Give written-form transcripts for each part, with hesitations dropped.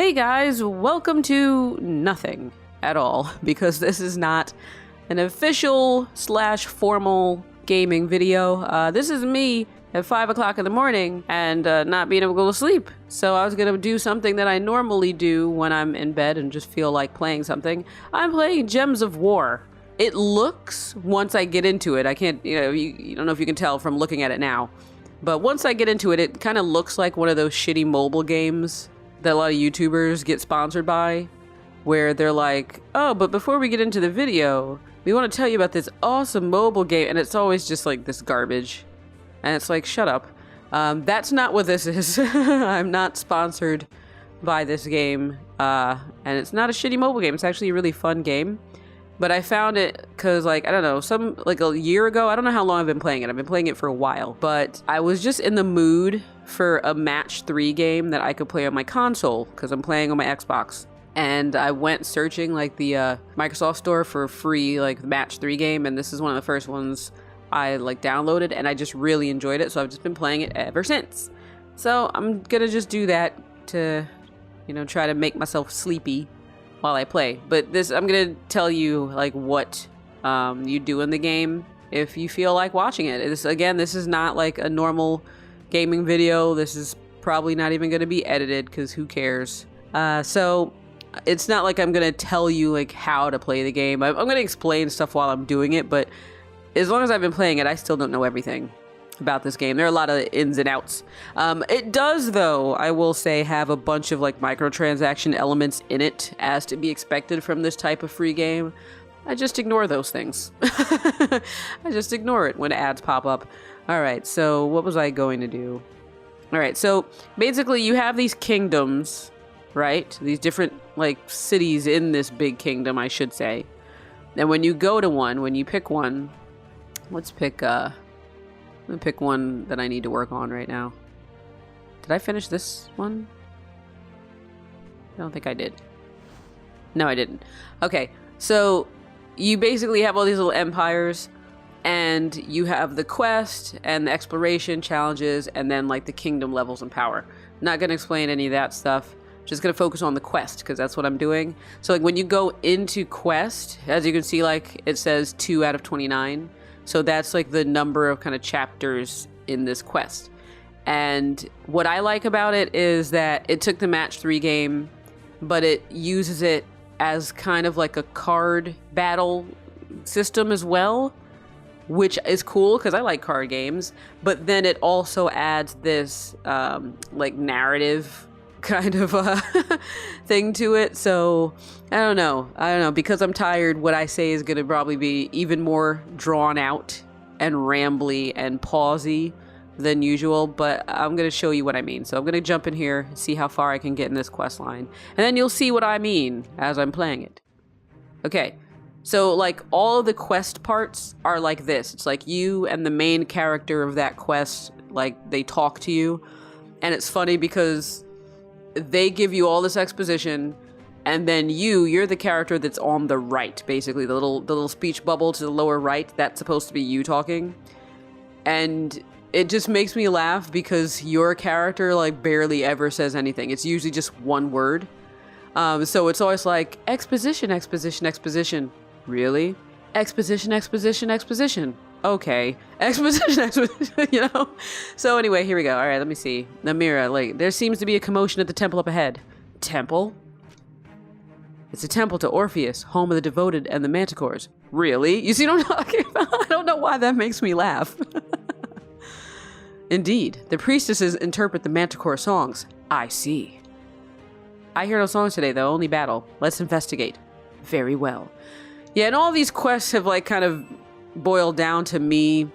Hey guys, welcome to nothing at all, because this is not an official / formal gaming video. This is me at 5 o'clock in the morning and not being able to go to sleep. So I was gonna do something that I normally do when I'm in bed and just feel like playing something. I'm playing Gems of War. It looks, once I get into it, I can't, you don't know if you can tell from looking at it now, but once I get into it, it kind of looks like one of those shitty mobile games that a lot of YouTubers get sponsored by, where they're like, oh, but before we get into the video, we want to tell you about this awesome mobile game, and it's always just like this garbage. And it's like, shut up. That's not what this is. I'm not sponsored by this game, and it's not a shitty mobile game. It's actually a really fun game. But I found it because, like, I don't know, a year ago, I don't know how long I've been playing it. I've been playing it for a while. But I was just in the mood for a match 3 game that I could play on my console, because I'm playing on my Xbox. And I went searching, like, the Microsoft Store for a free, like, match 3 game. And this is one of the first ones I, like, downloaded. And I just really enjoyed it. So I've just been playing it ever since. So I'm going to just do that to, try to make myself sleepy while I play. But I'm gonna tell you like what you do in the game if you feel like watching it. This is not like a normal gaming video. This is probably not even gonna be edited because who cares? So it's not like I'm gonna tell you like how to play the game. I'm gonna explain stuff while I'm doing it, but as long as I've been playing it, I still don't know everything about this game. There are a lot of ins and outs. It does, though, I will say, have a bunch of like microtransaction elements in it, as to be expected from this type of free game. I just ignore those things. I just ignore it when ads pop up. Alright, so what was I going to do? Alright, so basically you have these kingdoms, right? These different like cities in this big kingdom, I should say. And when you go to one, when you pick one, let's pick I'm gonna pick one that I need to work on right now. Did I finish this one? I don't think I did. No, I didn't. Okay, so you basically have all these little empires, and you have the quest and the exploration challenges, and then like the kingdom levels and power. Not gonna explain any of that stuff. Just gonna focus on the quest, because that's what I'm doing. So like when you go into quest, as you can see, like it says 2 out of 29. So that's like the number of kind of chapters in this quest. And what I like about it is that it took the match 3 game, but it uses it as kind of like a card battle system as well, which is cool because I like card games. But then it also adds this like narrative kind of thing to it. So I don't know, because I'm tired, what I say is going to probably be even more drawn out and rambly and pausey than usual, but I'm going to show you what I mean. So I'm going to jump in here, see how far I can get in this quest line, and then you'll see what I mean as I'm playing it. Okay, so like all of the quest parts are like this. It's like you and the main character of that quest, like they talk to you, and it's funny because they give you all this exposition, and then you're the character that's on the right, basically. The little speech bubble to the lower right, that's supposed to be you talking. And it just makes me laugh because your character like barely ever says anything. It's usually just one word. So it's always like, exposition, exposition, exposition. Really? Exposition, exposition, exposition. Okay. Exposition, exposition, So anyway, here we go. All right, let me see. Namira, like, there seems to be a commotion at the temple up ahead. Temple? It's a temple to Orpheus, home of the devoted and the manticores. Really? You see what I'm talking about? I don't know why that makes me laugh. Indeed, the priestesses interpret the manticore songs. I see. I hear no songs today, though, only battle. Let's investigate. Very well. Yeah, and all these quests have, like, kind of boiled down to me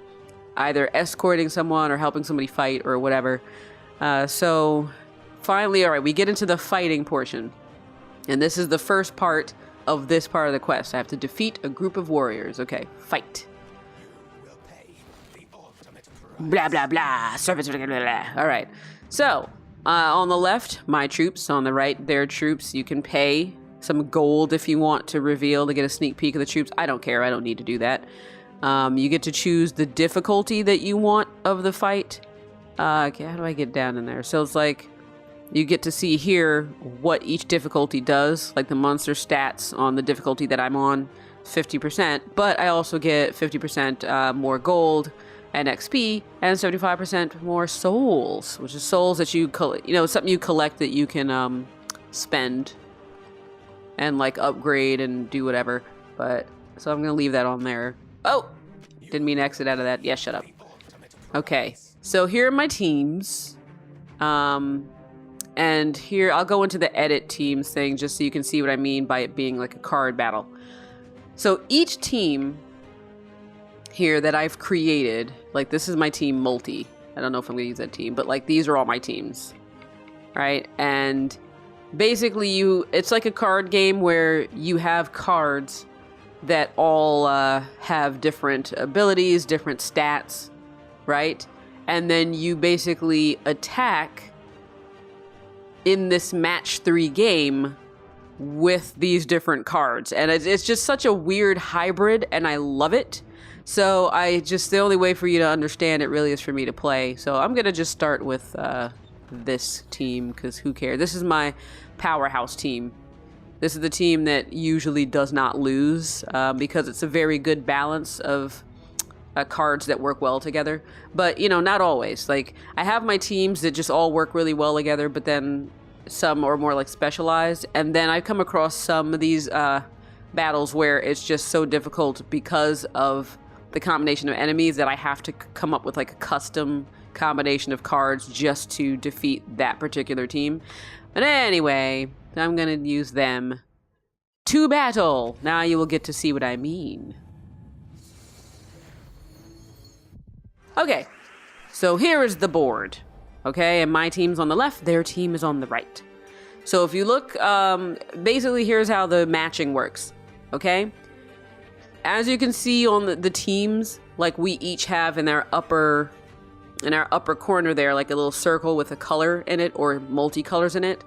either escorting someone or helping somebody fight or whatever. So finally, all right, we get into the fighting portion. And this is the first part of this part of the quest. I have to defeat a group of warriors. Okay, fight. Blah, blah, blah. Service, blah, blah, blah. All right. So on the left, my troops. On the right, their troops. You can pay some gold if you want to reveal to get a sneak peek of the troops. I don't care. I don't need to do that. You get to choose the difficulty that you want of the fight. Okay, how do I get down in there? So it's like you get to see here what each difficulty does, like the monster stats on the difficulty that I'm on, 50%, but I also get 50% more gold and XP and 75% more souls, which is souls that you something you collect that you can spend and like upgrade and do whatever. But so I'm gonna leave that on there. Oh, didn't mean to exit out of that. Yeah, shut up. Okay, so here are my teams. And here, I'll go into the edit teams thing just so you can see what I mean by it being like a card battle. So each team here that I've created, like this is my team multi. I don't know if I'm gonna use that team, but like these are all my teams, right? And basically it's like a card game where you have cards that all have different abilities, different stats, right? And then you basically attack in this match 3 game with these different cards. And it's just such a weird hybrid, and I love it. So the only way for you to understand it really is for me to play. So I'm gonna just start with this team, because who cares? This is my powerhouse team. This is the team that usually does not lose, because it's a very good balance of cards that work well together. But, not always. Like, I have my teams that just all work really well together, but then some are more like specialized. And then I come across some of these battles where it's just so difficult because of the combination of enemies that I have to come up with like a custom combination of cards just to defeat that particular team. But anyway, I'm gonna use them to battle. Now you will get to see what I mean. Okay, so here is the board. Okay, and my team's on the left, their team is on the right. So if you look, basically here's how the matching works, okay? As you can see on the teams, like we each have in our upper corner there, like a little circle with a color in it or multicolors in it.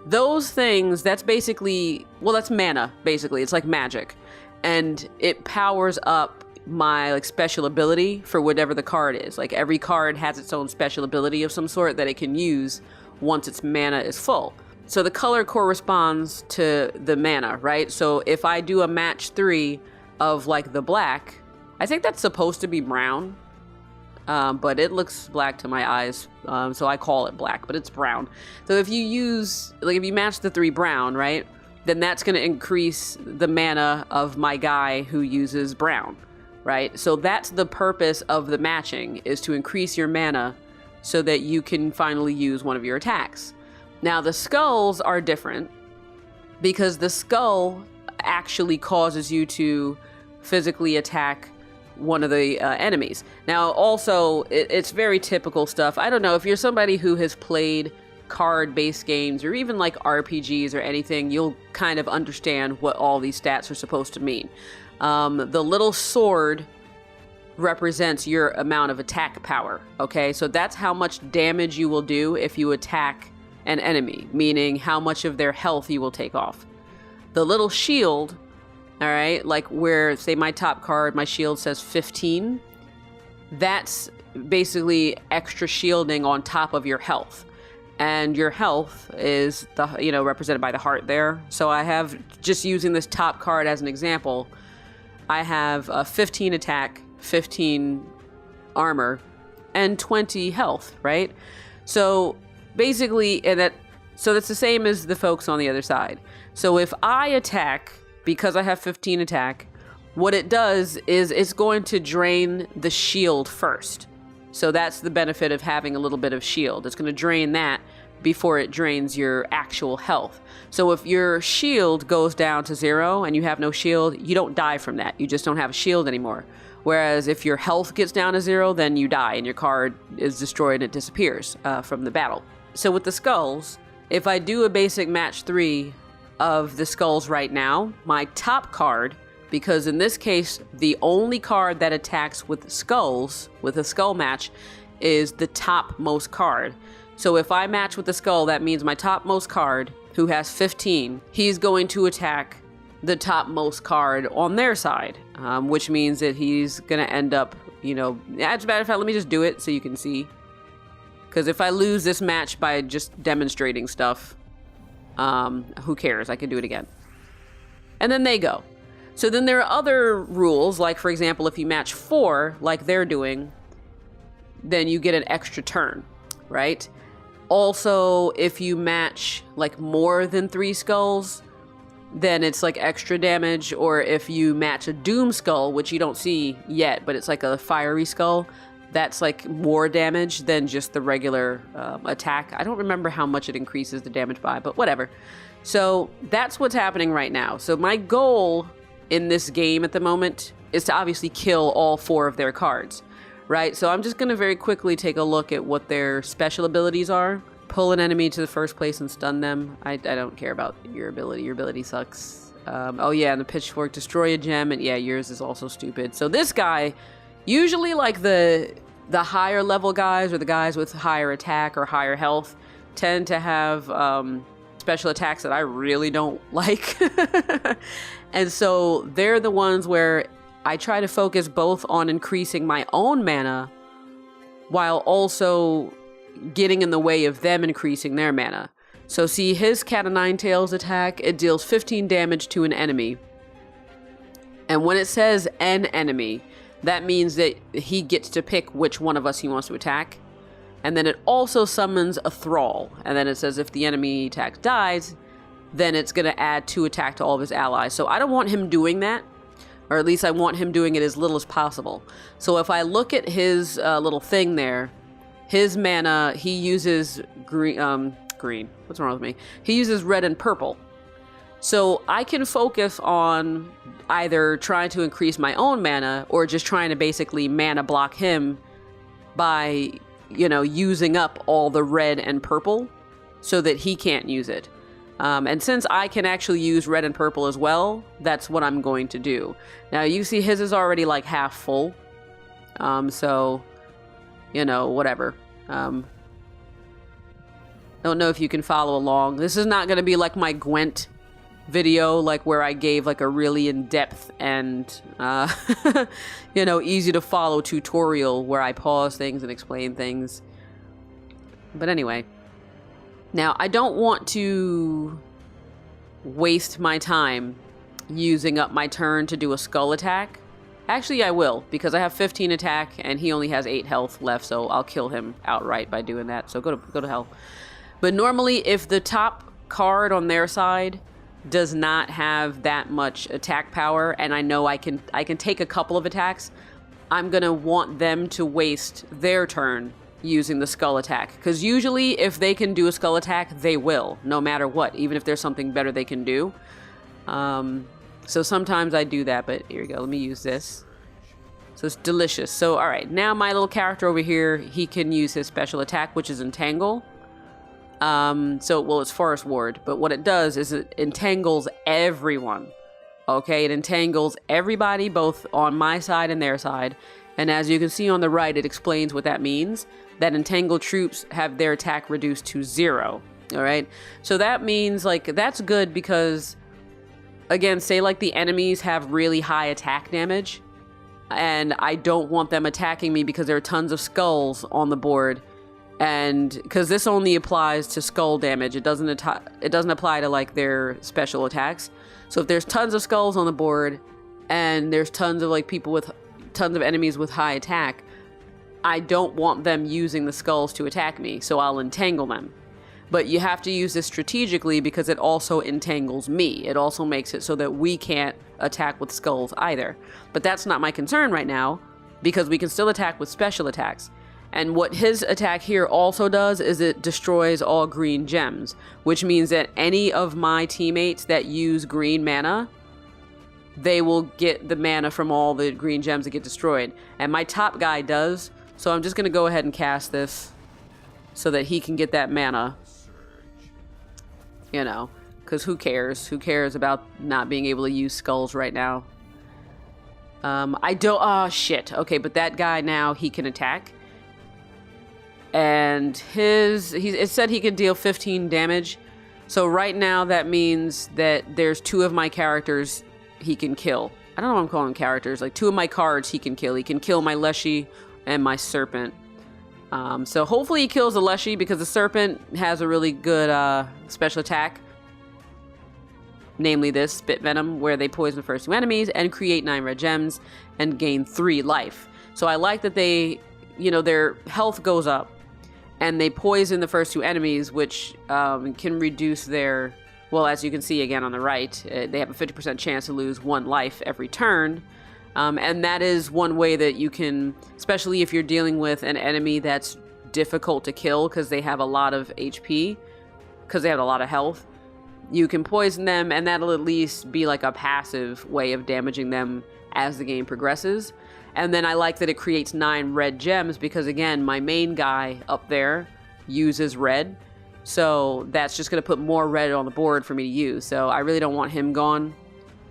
Those things, that's basically, that's mana, basically. It's like magic. And it powers up my like special ability for whatever the card is. Like every card has its own special ability of some sort that it can use once its mana is full. So the color corresponds to the mana, right? So if I do a match 3 of like the black, I think that's supposed to be brown, but it looks black to my eyes, so I call it black, but it's brown. So if you match the 3 brown, right, then that's going to increase the mana of my guy who uses brown. Right? So that's the purpose of the matching, is to increase your mana so that you can finally use one of your attacks. Now the skulls are different because the skull actually causes you to physically attack one of the enemies. Now also, it's very typical stuff. I don't know, if you're somebody who has played card-based games or even like RPGs or anything, you'll kind of understand what all these stats are supposed to mean. The little sword represents your amount of attack power, okay? So that's how much damage you will do if you attack an enemy, meaning how much of their health you will take off. The little shield, all right, like where, say my top card, my shield says 15, that's basically extra shielding on top of your health. And your health is represented by the heart there. So I have, just using this top card as an example, I have 15 attack, 15 armor, and 20 health, right? So basically, so that's the same as the folks on the other side. So if I attack, because I have 15 attack, what it does is it's going to drain the shield first. So that's the benefit of having a little bit of shield. It's going to drain that before it drains your actual health. So if your shield goes down to 0 and you have no shield, you don't die from that. You just don't have a shield anymore. Whereas if your health gets down to 0, then you die and your card is destroyed and it disappears from the battle. So with the skulls, if I do a basic match 3 of the skulls right now, my top card, because in this case, the only card that attacks with skulls, with a skull match, is the topmost card. So if I match with the skull, that means my topmost card, who has 15, he's going to attack the topmost card on their side, which means that he's going to end up, as a matter of fact, let me just do it so you can see. Because if I lose this match by just demonstrating stuff, who cares? I can do it again. And then they go. So then there are other rules, like, for example, if you match 4, like they're doing, then you get an extra turn, right? Also, if you match, like, more than 3 skulls, then it's, like, extra damage. Or if you match a Doom Skull, which you don't see yet, but it's like a fiery skull, that's, like, more damage than just the regular attack. I don't remember how much it increases the damage by, but whatever. So that's what's happening right now. So my goal in this game at the moment is to obviously kill all 4 of their cards, right? So I'm just going to very quickly take a look at what their special abilities are. Pull an enemy to the first place and stun them. I don't care about your ability. Your ability sucks. Oh yeah, and the pitchfork, destroy a gem, and yeah, yours is also stupid. So this guy, usually like the higher level guys or the guys with higher attack or higher health tend to have special attacks that I really don't like. And so they're the ones where I try to focus both on increasing my own mana while also getting in the way of them increasing their mana. So see his Cat of Nine Tails attack, it deals 15 damage to an enemy. And when it says an enemy, that means that he gets to pick which one of us he wants to attack. And then it also summons a thrall. And then it says if the enemy attack dies, then it's going to add 2 attack to all of his allies. So I don't want him doing that. Or at least I want him doing it as little as possible. So if I look at his little thing there, his mana, he uses green. What's wrong with me? He uses red and purple. So I can focus on either trying to increase my own mana or just trying to basically mana block him by, you know, using up all the red and purple so that he can't use it. And since I can actually use red and purple as well, that's what I'm going to do. Now, you see his is already like half full. So, you know, whatever. Don't know if you can follow along. This is not going to be like my Gwent video, like where I gave like a really in-depth and, you know, easy to follow tutorial where I pause things and explain things. But anyway. Now, I don't want to waste my time using up my turn to do a skull attack. Actually, I will, because I have 15 attack and he only has 8 health left, so I'll kill him outright by doing that. So go to hell. But normally, if the top card on their side does not have that much attack power, and I know I can take a couple of attacks, I'm gonna want them to waste their turn using the skull attack, because usually if they can do a skull attack, they will, no matter what, even if there's something better they can do. So sometimes I do that, but here we go, let me use this. So it's delicious. So all right, now my little character over here, he can use his special attack, which is entangle. Well, it's forest ward, but what it does is it entangles everyone. Okay, it entangles everybody, both on my side and their side. And as you can see on the right, it explains what that means. That entangled troops have their attack reduced to 0. All right. So that means, like, that's good because, again, say like the enemies have really high attack damage and I don't want them attacking me because there are tons of skulls on the board. And because this only applies to skull damage, it doesn't apply to like their special attacks. So if there's tons of skulls on the board and there's tons of like people with tons of enemies with high attack, I don't want them using the skulls to attack me, so I'll entangle them. But you have to use this strategically because it also entangles me. It also makes it so that we can't attack with skulls either. But that's not my concern right now because we can still attack with special attacks. And what his attack here also does is it destroys all green gems, which means that any of my teammates that use green mana, they will get the mana from all the green gems that get destroyed. And my top guy does, so I'm just going to go ahead and cast this so that he can get that mana. You know, because who cares? Who cares about not being able to use skulls right now? Oh, shit. Okay, but that guy now, he can attack. And it said he can deal 15 damage. So right now that means that there's 2 of my characters he can kill. I don't know what I'm calling characters. Like 2 of my cards he can kill. He can kill my Leshy and my Serpent. So hopefully he kills the Leshy, because the Serpent has a really good special attack. Namely this, Spit Venom, where they poison the first 2 enemies and create 9 red gems and gain 3 life. So I like that they, you know, their health goes up and they poison the first 2 enemies, which can reduce their, well, as you can see again on the right, they have a 50% chance to lose 1 life every turn. And that is one way that you can, especially if you're dealing with an enemy that's difficult to kill because they have a lot of HP, because they have a lot of health, you can poison them, and that'll at least be like a passive way of damaging them as the game progresses. And then I like that it creates 9 red gems because, again, my main guy up there uses red. So that's just going to put more red on the board for me to use. So I really don't want him gone.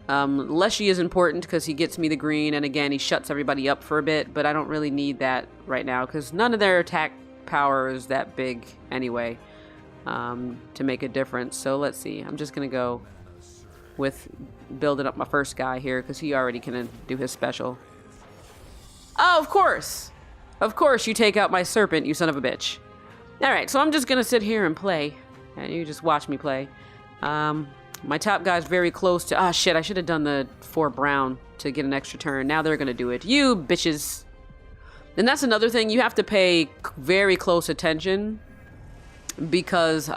Leshy is important because he gets me the green, and again, he shuts everybody up for a bit, but I don't really need that right now because none of their attack power is that big anyway to make a difference. So let's see. I'm just going to go with building up my first guy here because he already can do his special. Oh, of course! Of course you take out my Serpent, you son of a bitch. Alright, so I'm just going to sit here and play, and you just watch me play. My top guy's very close to... Ah, shit, I should have done the 4 brown to get an extra turn. Now they're going to do it. You bitches. And that's another thing. You have to pay very close attention because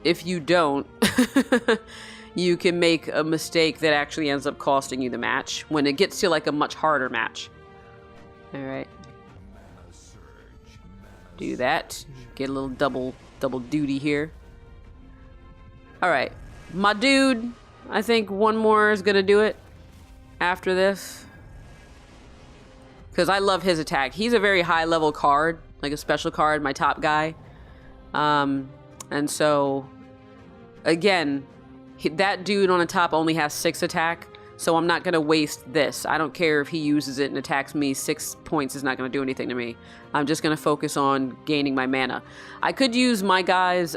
if you don't, you can make a mistake that actually ends up costing you the match when it gets to like a much harder match. All right. Do that. Get a little double duty here. Alright, my dude, I think one more is going to do it after this. Because I love his attack. He's a very high level card, like a special card, my top guy. And so, again, that dude on the top only has 6 attack, so I'm not going to waste this. I don't care if he uses it and attacks me. 6 points is not going to do anything to me. I'm just going to focus on gaining my mana. I could use my guys...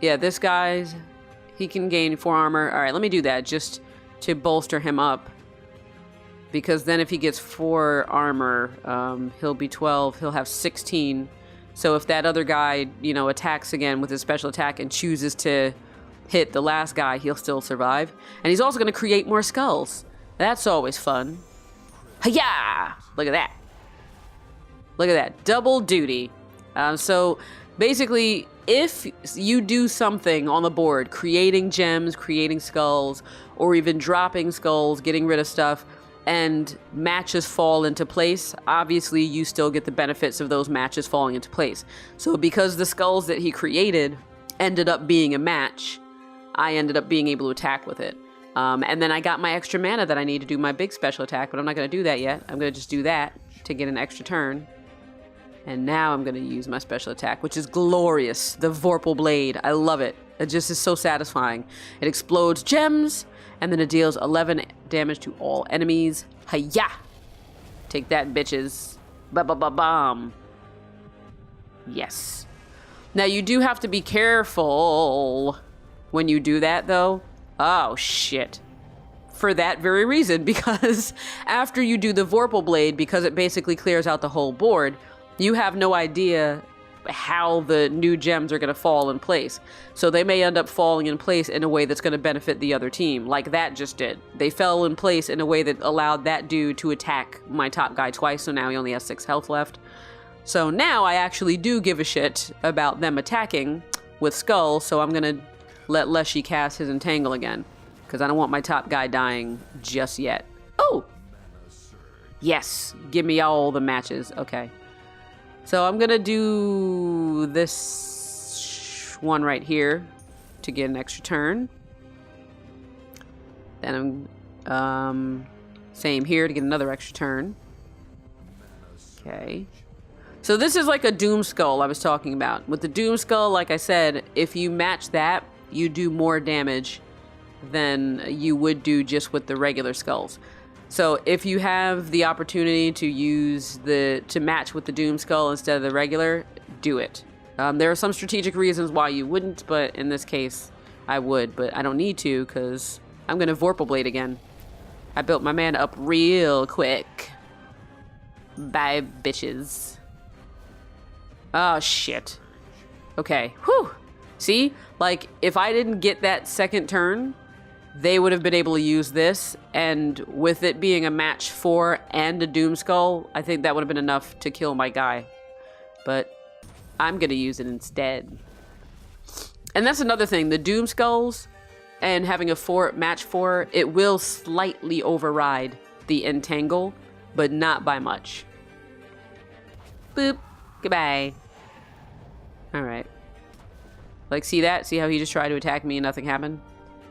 Yeah, this guy's, he can gain 4 armor. All right, let me do that just to bolster him up. Because then if he gets 4 armor, he'll be 12. He'll have 16. So if that other guy, you know, attacks again with his special attack and chooses to hit the last guy, he'll still survive. And he's also going to create more skulls. That's always fun. Hi-ya! Look at that. Look at that. Double duty. So basically... if you do something on the board, creating gems, creating skulls, or even dropping skulls, getting rid of stuff, and matches fall into place, obviously you still get the benefits of those matches falling into place. So because the skulls that he created ended up being a match, I ended up being able to attack with it. And then I got my extra mana that I need to do my big special attack, but I'm not going to do that yet. I'm going to just do that to get an extra turn. And now I'm going to use my special attack, which is glorious. The Vorpal Blade. I love it. It just is so satisfying. It explodes gems, and then it deals 11 damage to all enemies. Hi-ya! Take that, bitches. Ba-ba-ba-bomb. Yes. Now, you do have to be careful when you do that, though. Oh, shit. For that very reason, because after you do the Vorpal Blade, because it basically clears out the whole board... you have no idea how the new gems are going to fall in place. So they may end up falling in place in a way that's going to benefit the other team, like that just did. They fell in place in a way that allowed that dude to attack my top guy twice, so now he only has 6 health left. So now I actually do give a shit about them attacking with Skull, so I'm going to let Leshy cast his Entangle again, because I don't want my top guy dying just yet. Oh! Yes! Give me all the matches. Okay. So I'm going to do this one right here to get an extra turn. Then I'm same here to get another extra turn. Okay. So this is like a Doom Skull I was talking about. With the Doom Skull, like I said, if you match that, you do more damage than you would do just with the regular skulls. So if you have the opportunity to use to match with the Doom Skull instead of the regular, do it. There are some strategic reasons why you wouldn't, but in this case, I would. But I don't need to because I'm going to Vorpal Blade again. I built my mana up real quick. Bye, bitches. Oh, shit. Okay. Whew. See? Like, if I didn't get that second turn, they would have been able to use this, and with it being a match 4 and a Doom Skull, I think that would have been enough to kill my guy. But I'm gonna use it instead. And that's another thing, the Doom Skulls and having a match 4, it will slightly override the Entangle, but not by much. Boop. Goodbye. Alright. Like, see that? See how he just tried to attack me and nothing happened?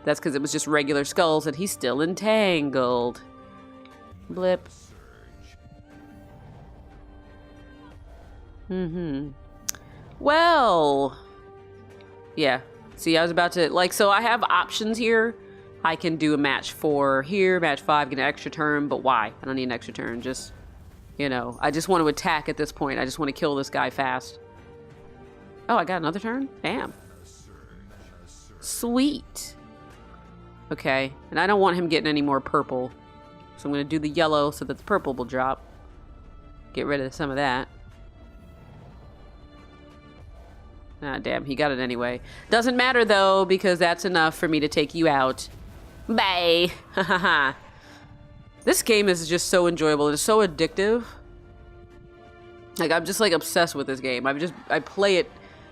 That's because it was just regular skulls and he's still entangled. Blip. Well. Yeah. See, I was about to, like, so I have options here. I can do a match 4 here, match 5, get an extra turn, but why? I don't need an extra turn. Just, you know, I just want to attack at this point. I just want to kill this guy fast. Oh, I got another turn? Damn. Sweet. Okay, and I don't want him getting any more purple. So I'm going to do the yellow so that the purple will drop. Get rid of some of that. Ah, damn, he got it anyway. Doesn't matter, though, because that's enough for me to take you out. Bye! Hahaha. This game is just so enjoyable. It's so addictive. Like, I'm just, like, obsessed with this game. I play it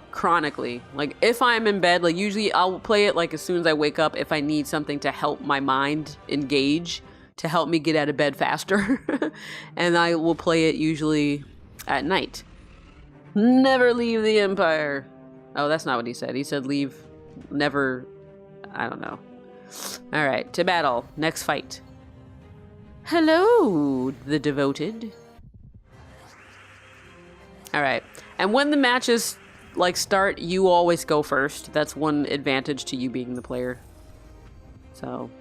chronically. Like, if I'm in bed, like, usually I'll play it, like, as soon as I wake up if I need something to help my mind engage, to help me get out of bed faster. And I will play it usually at night. Never leave the Empire. Oh, that's not what he said. He said leave, never, I don't know. All right, to battle. Next fight. Hello, the devoted. All right, and when the matches like start, you always go first. That's one advantage to you being the player. So,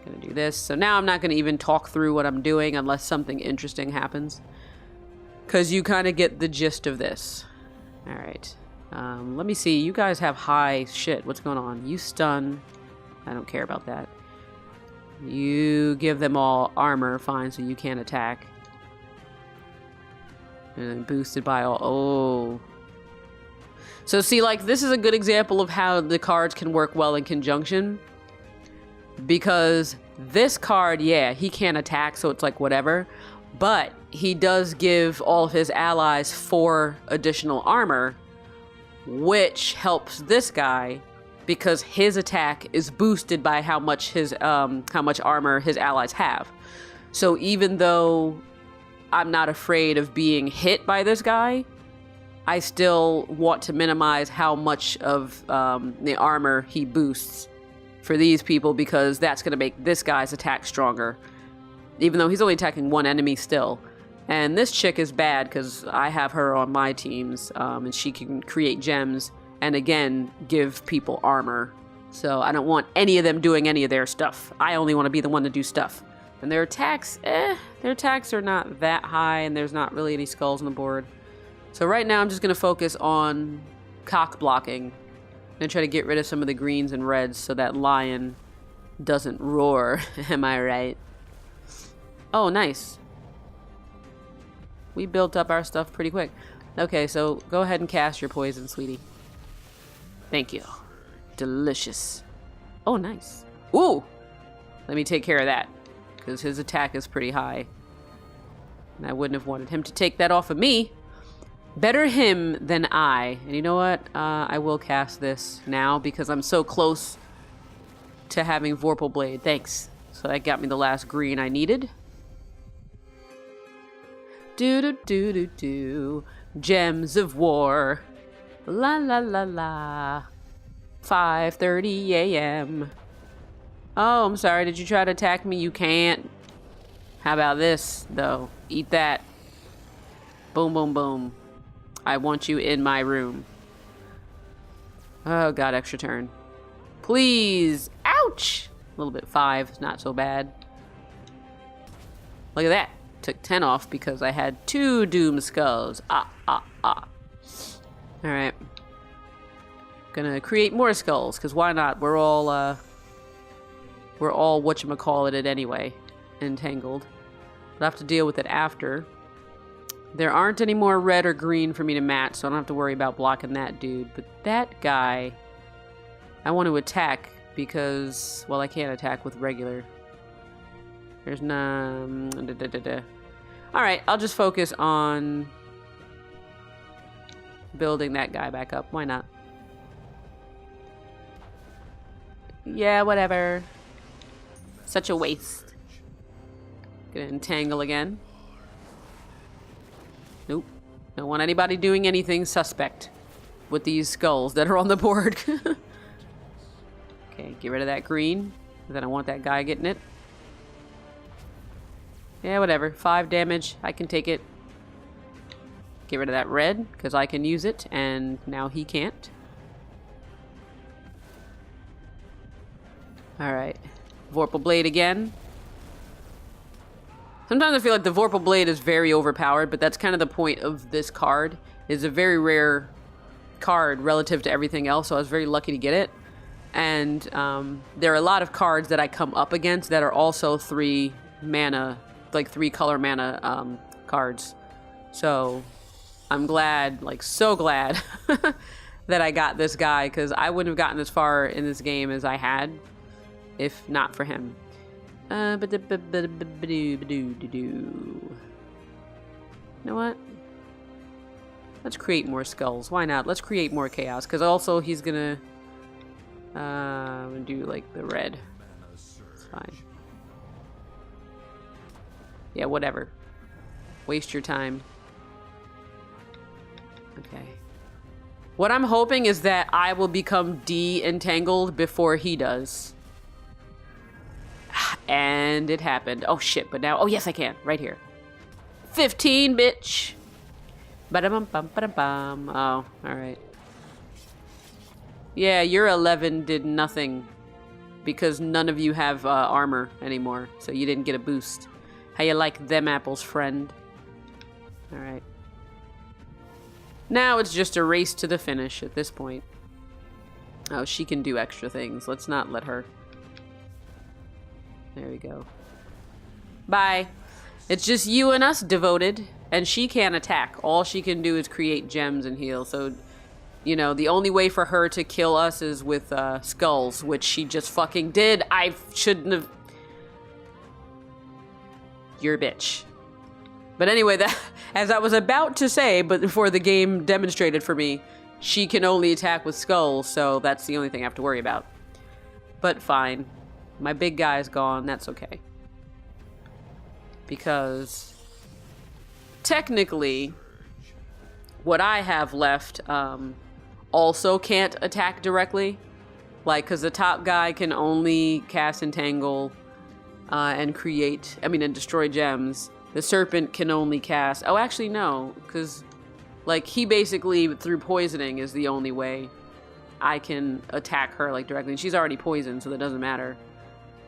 gonna do this. So now I'm not gonna even talk through what I'm doing unless something interesting happens, because you kind of get the gist of this. All right. Let me see. You guys have high shit. What's going on? You stun. I don't care about that. You give them all armor. Fine, so you can't attack. And boosted by all... Oh. So see, like, this is a good example of how the cards can work well in conjunction. Because this card, yeah, he can't attack, so it's like whatever. But he does give all of his allies 4 additional armor, which helps this guy because his attack is boosted by how much armor his allies have. So even though I'm not afraid of being hit by this guy, I still want to minimize how much of the armor he boosts for these people, because that's going to make this guy's attack stronger, even though he's only attacking one enemy still. And this chick is bad because I have her on my teams, and she can create gems and, again, give people armor. So I don't want any of them doing any of their stuff. I only want to be the one to do stuff. And their attacks, their attacks are not that high, and there's not really any skulls on the board. So right now I'm just going to focus on cock blocking and try to get rid of some of the greens and reds so that lion doesn't roar. Am I right? Oh, nice. We built up our stuff pretty quick. Okay, so go ahead and cast your poison, sweetie. Thank you. Delicious. Oh, nice. Ooh! Let me take care of that, because his attack is pretty high. And I wouldn't have wanted him to take that off of me. Better him than I. And you know what? I will cast this now because I'm so close to having Vorpal Blade. Thanks. So that got me the last green I needed. Do-do-do-do-do. Gems of War. La la la la. 5:30 a.m. Oh, I'm sorry. Did you try to attack me? You can't. How about this, though? Eat that. Boom, boom, boom. I want you in my room. Oh, God, extra turn. Please. Ouch! A little bit 5. It's not so bad. Look at that. Took 10 off because I had 2 Doom Skulls. Alright. Gonna create more skulls, because why not? We're all whatchamacallit it anyway. Entangled. I'll have to deal with it after. There aren't any more red or green for me to match, so I don't have to worry about blocking that dude. But that guy, I want to attack because, well, I can't attack with regular. There's none. Alright, I'll just focus on building that guy back up. Why not? Yeah, whatever. Such a waste. Gonna entangle again. Nope. Don't want anybody doing anything suspect with these skulls that are on the board. Okay, get rid of that green. Then I want that guy getting it. Yeah, whatever. 5 damage. I can take it. Get rid of that red, because I can use it, and now he can't. Alright. Vorpal Blade again. Sometimes I feel like the Vorpal Blade is very overpowered, but that's kind of the point of this card. It's a very rare card relative to everything else, so I was very lucky to get it. And there are a lot of cards that I come up against that are also 3 mana, like 3 color mana cards. So I'm glad, like so glad that I got this guy, because I wouldn't have gotten as far in this game as I had if not for him. You know what? Let's create more skulls. Why not? Let's create more chaos, because also he's gonna do like the red. It's fine. Yeah, whatever. Waste your time. Okay. What I'm hoping is that I will become de-entangled before he does. And it happened. Oh shit, but now, oh yes I can, right here. 15, bitch. Ba-da-bum-bum, ba-da-bum. Oh, alright. Yeah, your 11 did nothing because none of you have armor anymore, so you didn't get a boost. How you like them apples, friend? Alright. Now it's just a race to the finish at this point. Oh, she can do extra things. Let's not let her. There we go. Bye. It's just you and us, devoted. And she can't attack. All she can do is create gems and heal. So, you know, the only way for her to kill us is with skulls, which she just fucking did. I shouldn't have... You're a bitch. But anyway, that, as I was about to say, but before the game demonstrated for me, she can only attack with skulls, so that's the only thing I have to worry about. But fine. My big guy's gone, that's okay. Because technically, what I have left also can't attack directly. Like, because the top guy can only cast Entangle and create, and destroy gems. The serpent can only cast... Oh, actually, no. Because, like, he basically, through poisoning, is the only way I can attack her, like, directly. And she's already poisoned, so that doesn't matter.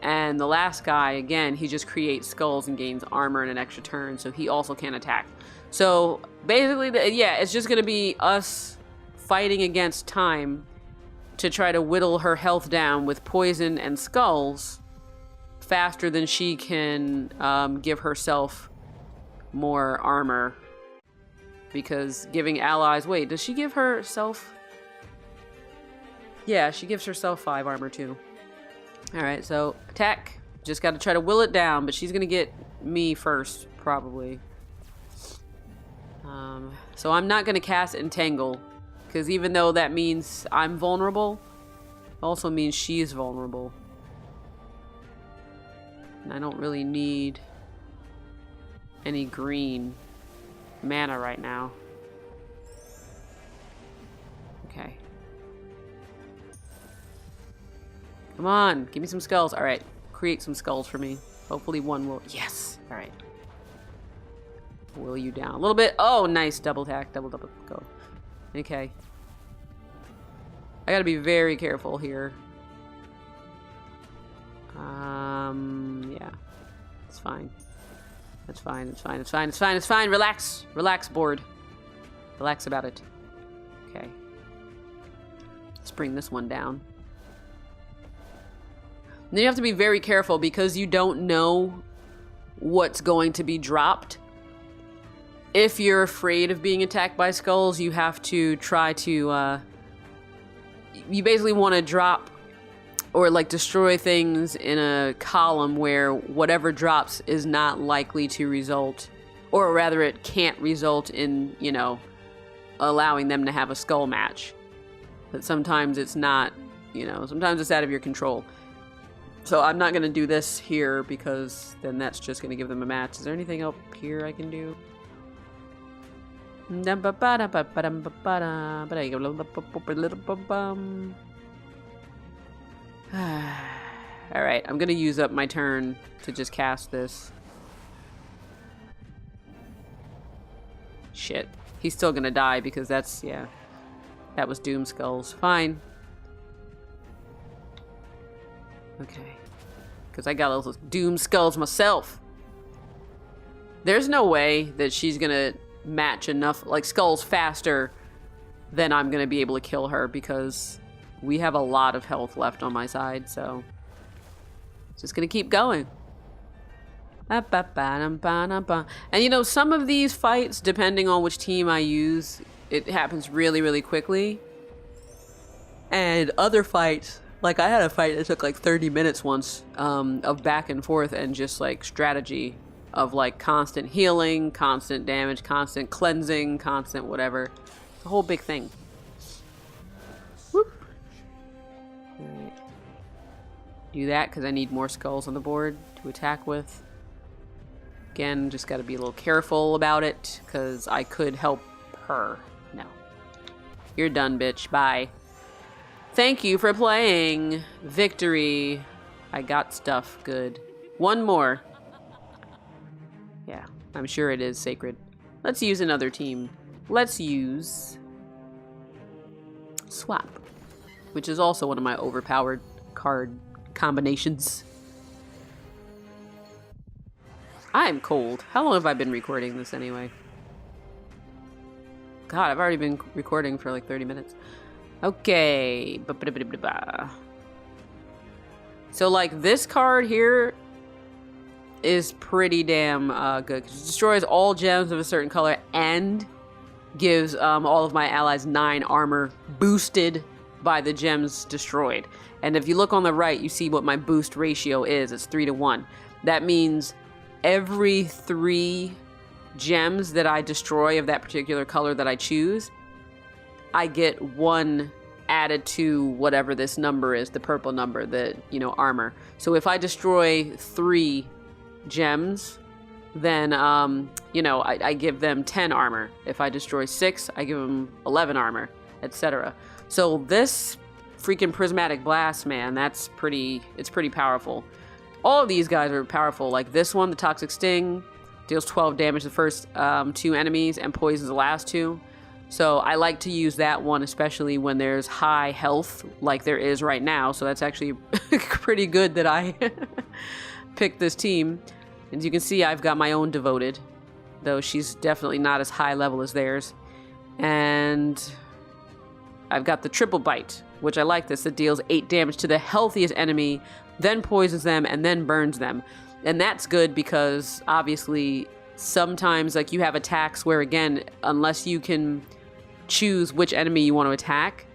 And the last guy, again, he just creates skulls and gains armor in an extra turn, so he also can't attack. So, basically, yeah, it's just going to be us fighting against time to try to whittle her health down with poison and skulls faster than she can give herself more armor, because giving allies... Wait, does she give herself... Yeah, she gives herself 5 armor too. Alright, so attack. Just gotta try to will it down, but she's gonna get me first, probably. So I'm not gonna cast Entangle, because even though that means I'm vulnerable, it also means she's vulnerable. And I don't really need any green mana right now. Okay. Come on, give me some skulls. Alright, create some skulls for me. Hopefully one will... Yes! Alright. Will you down a little bit. Oh, nice. Double attack. Double, go. Okay. I gotta be very careful here. Yeah. It's fine. It's fine, it's fine, it's fine, it's fine, it's fine. Relax. Relax, board. Relax about it. Okay. Let's bring this one down. And then you have to be very careful because you don't know what's going to be dropped. if you're afraid of being attacked by skulls, you have to try to, you basically want to drop or like destroy things in a column where whatever drops is not likely to result, or rather it can't result in, you know, allowing them to have a skull match. But sometimes it's not, you know, sometimes it's out of your control. So I'm not going to do this here because then that's just going to give them a match. Is there anything up here I can do? Alright, I'm gonna use up my turn to just cast this. Shit. He's still gonna die because that's, yeah. That was Doom Skulls. Fine. Okay. Because I got all those Doom Skulls myself. There's no way that she's gonna match enough, like, skulls faster than I'm gonna be able to kill her because we have a lot of health left on my side, so just gonna keep going. And you know, some of these fights, depending on which team I use, it happens really, really quickly. And other fights, like I had a fight that took like 30 minutes once, of back and forth and just like strategy of like constant healing, constant damage, constant cleansing, constant whatever. It's a whole big thing. Whoop. Alright. Do that because I need more skulls on the board to attack with. Again, just got to be a little careful about it because I could help her. No. You're done, bitch. Bye. Thank you for playing. Victory. I got stuff. Good. One more. Yeah, I'm sure it is sacred. Let's use another team. Let's use Swap, which is also one of my overpowered card combinations. I'm cold. How long have I been recording this anyway? God, I've already been recording for like 30 minutes. Okay. So like this card here is pretty damn good. 'Cause it destroys all gems of a certain color and gives all of my allies 9 armor boosted by the gems destroyed. And if you look on the right, you see what my boost ratio is. It's 3-to-1. That means every 3 gems that I destroy of that particular color that I choose, I get 1 added to whatever this number is, the purple number, the, you know, armor. So if I destroy 3 gems, then, you know, I give them 10 armor. If I destroy 6, I give them 11 armor, etc. So this freaking prismatic blast, man, it's pretty powerful. All of these guys are powerful. Like this one, the toxic sting, deals 12 damage to the first 2 enemies and poisons the last 2. So I like to use that one, especially when there's high health like there is right now. So that's actually pretty good that I picked this team. As you can see, I've got my own devoted, though she's definitely not as high level as theirs. And I've got the triple bite, which I like this. It deals 8 damage to the healthiest enemy, then poisons them, and then burns them. And that's good because obviously sometimes like you have attacks where, again, unless you can choose which enemy you want to attack,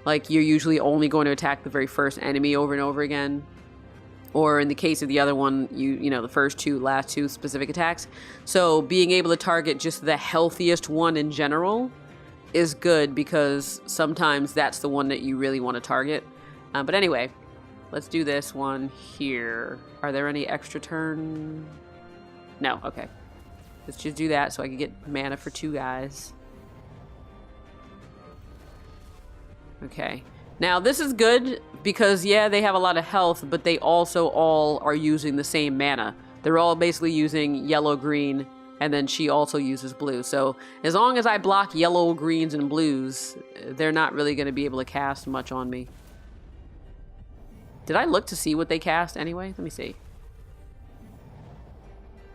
like you're usually only going to attack the very first enemy over and over again. Or in the case of the other one, you know, the first 2, last 2 specific attacks. So being able to target just the healthiest one in general is good because sometimes that's the one that you really want to target. But anyway, let's do this one here. Are there any extra turn? No, okay. Let's just do that so I can get mana for 2 guys. Okay. Now, this is good because, yeah, they have a lot of health, but they also all are using the same mana. They're all basically using yellow, green, and then she also uses blue. So as long as I block yellow, greens, and blues, they're not really going to be able to cast much on me. Did I look to see what they cast anyway? Let me see.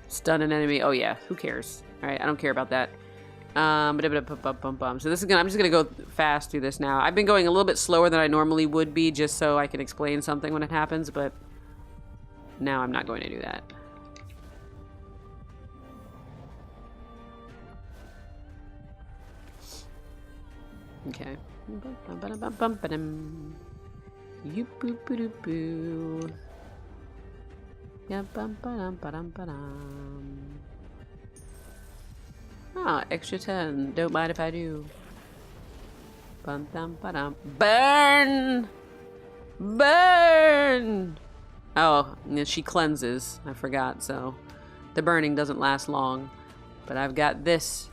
Stun an enemy. Oh, yeah. Who cares? All right, I don't care about that. So this is gonna, I'm just gonna go fast through this now. I've been going a little bit slower than I normally would be just so I can explain something when it happens, but now I'm not going to do that. Okay. You boo boo doo boo. Yeah, bum ba-dum ba-dum ba-dum. Ah, extra 10. Don't mind if I do. Bum dum ba-dum. Burn! Burn! Oh, yeah, she cleanses. I forgot, so the burning doesn't last long. But I've got this.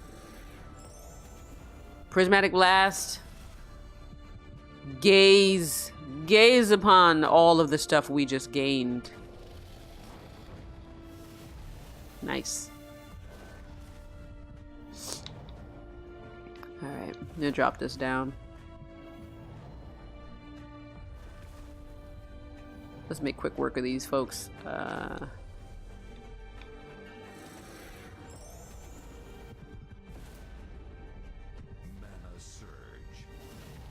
Prismatic blast. Gaze. Gaze upon all of the stuff we just gained. Nice. Alright, I'm gonna drop this down. Let's make quick work of these folks.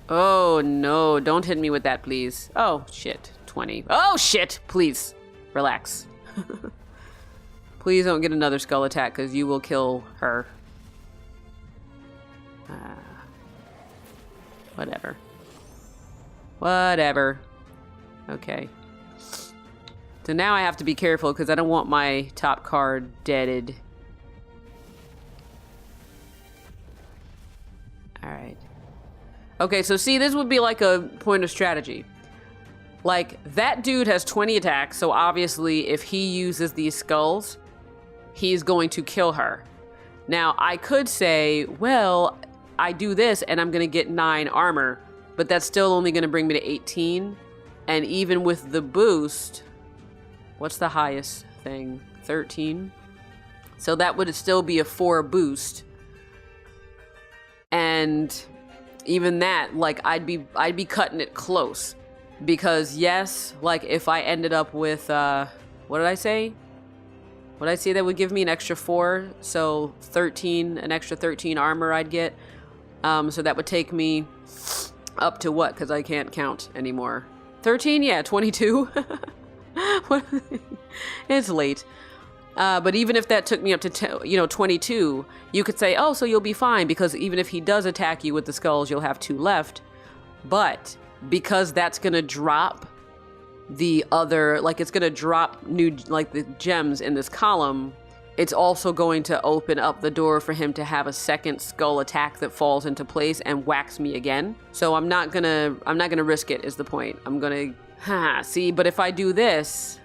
Oh no, don't hit me with that, please. Oh shit, 20. Oh shit, please, relax. Please don't get another skull attack, because you will kill her. Whatever. Whatever. Okay. So now I have to be careful, because I don't want my top card deaded. Alright. Okay, so see, this would be like a point of strategy. Like, that dude has 20 attacks, so obviously if he uses these skulls, he's going to kill her. Now, I could say, well, I do this and I'm going to get 9 armor, but that's still only going to bring me to 18. And even with the boost, what's the highest thing? 13? So that would still be a 4 boost. And even that, like, I'd be cutting it close. Because yes, like if I ended up with what did I say? What did I say that would give me an extra 4? So 13, an extra 13 armor I'd get. So that would take me up to what? Because I can't count anymore. 13? Yeah, 22. It's late. But even if that took me up to 22, you could say, oh, so you'll be fine, because even if he does attack you with the skulls, you'll have 2 left. But because that's gonna drop the other, like it's gonna drop new, like the gems in this column, it's also going to open up the door for him to have a second skull attack that falls into place and whacks me again. So I'm not gonna risk it, is the point. I'm gonna, see, but if I do this,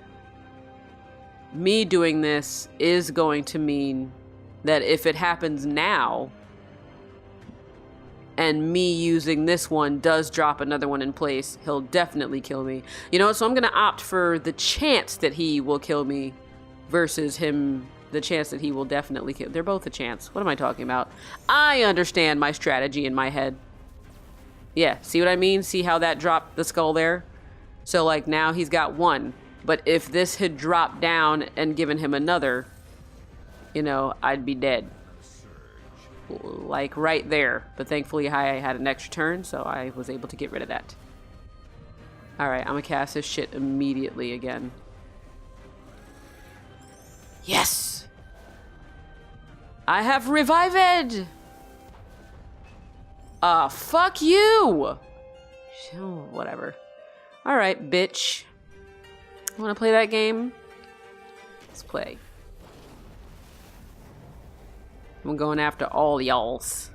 me doing this is going to mean that if it happens now, and me using this one does drop another one in place, he'll definitely kill me. You know, so I'm gonna opt for the chance that he will kill me versus him, the chance that he will definitely kill. They're both a chance. What am I talking about? I understand my strategy in my head. Yeah, see what I mean? See how that dropped the skull there? So like now he's got 1. But if this had dropped down and given him another, you know, I'd be dead. Like right there. But thankfully I had an extra turn, so I was able to get rid of that. Alright, I'm gonna cast this shit immediately again. Yes! I have revived! Fuck you! Oh, whatever. Alright, bitch. Wanna play that game? Let's play. I'm going after all y'alls.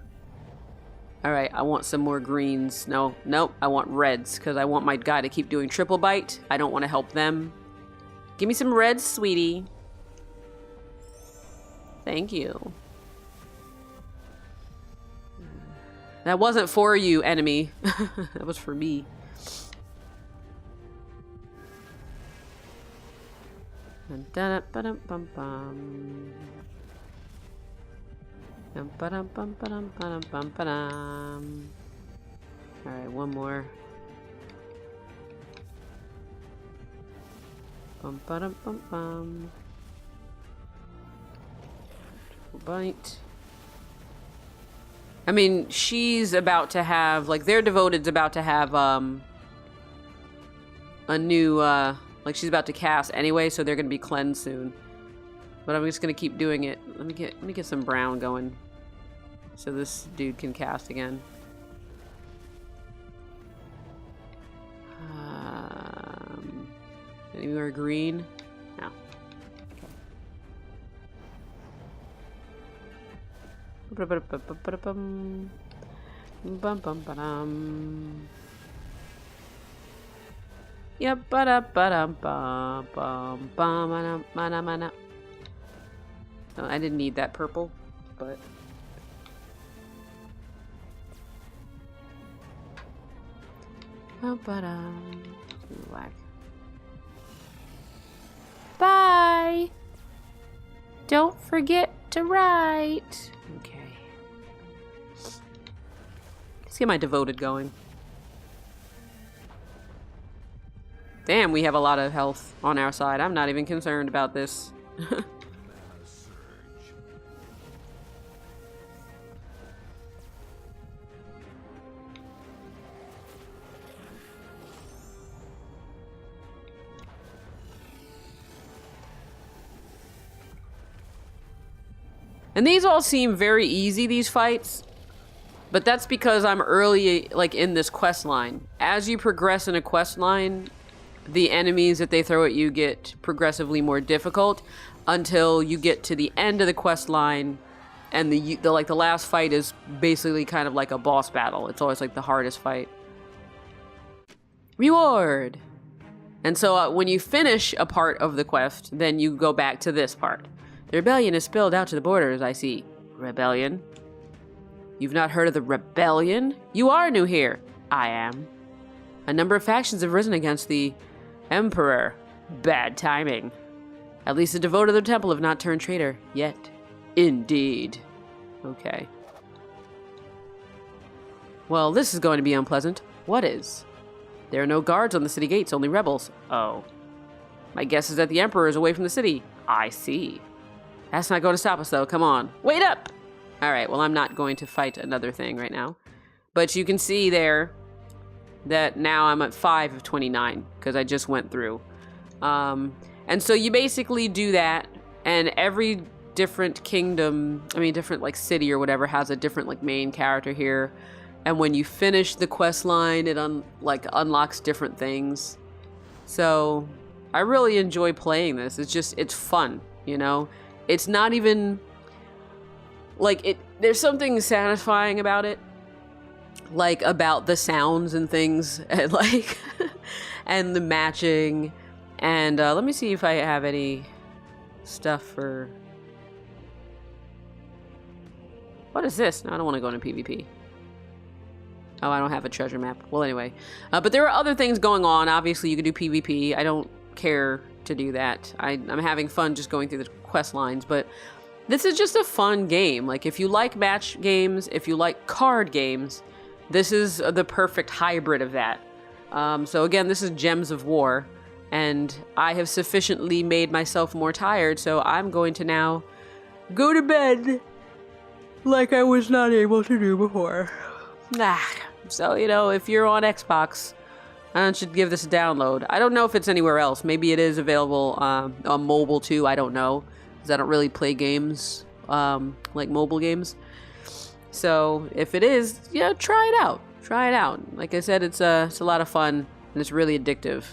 Alright, I want some more greens. No, nope, I want reds, because I want my guy to keep doing triple bite. I don't want to help them. Give me some reds, sweetie. Thank you. That wasn't for you, enemy. That was for me. Dun-dun-dun-bum-bum. Alright, one more. Bum-ba-dum-bum-bum. Bite. I mean, she's about to have, like, their devoted's about to have, a new, like, she's about to cast anyway, so they're gonna be cleansed soon. But I'm just gonna keep doing it. Let me get some brown going, so this dude can cast again. Anywhere green? No. Yep, oh, I didn't need that purple, but black. Bye. Don't forget to write. Okay. Let's get my devoted going. Damn, we have a lot of health on our side. I'm not even concerned about this. And these all seem very easy, these fights. But that's because I'm early, like, in this quest line. As you progress in a quest line, the enemies that they throw at you get progressively more difficult until you get to the end of the quest line, and the last fight is basically kind of like a boss battle. It's always like the hardest fight. Reward! And so when you finish a part of the quest, then you go back to this part. The rebellion is spilled out to the borders, I see. Rebellion? You've not heard of the rebellion? You are new here. I am. A number of factions have risen against the Emperor. Bad timing. At least the devoted of the temple have not turned traitor yet. Indeed. Okay. Well, this is going to be unpleasant. What is? There are no guards on the city gates, only rebels. Oh. My guess is that the Emperor is away from the city. I see. That's not going to stop us, though. Come on. Wait up! Alright, well, I'm not going to fight another thing right now. But you can see there that now I'm at 5 of 29, because I just went through. And so you basically do that, and every different kingdom, different, like, city or whatever has a different, like, main character here. And when you finish the quest line, it unlocks different things. So I really enjoy playing this. It's fun, you know? It's not even, like, there's something satisfying about it. Like, about the sounds and things, and, like, and the matching. And, let me see if I have any stuff for... What is this? No, I don't want to go into PvP. Oh, I don't have a treasure map. Well, anyway. But there are other things going on. Obviously, you can do PvP. I don't care to do that. I'm having fun just going through the quest lines, but this is just a fun game. Like, if you like match games, if you like card games, this is the perfect hybrid of that. So again, this is Gems of War, and I have sufficiently made myself more tired, so I'm going to now go to bed like I was not able to do before. So, you know, if you're on Xbox, I should give this a download. I don't know if it's anywhere else. Maybe it is available on mobile too. I don't know, because I don't really play games like mobile games. So if it is, yeah, try it out. Try it out. Like I said, it's a lot of fun, and it's really addictive.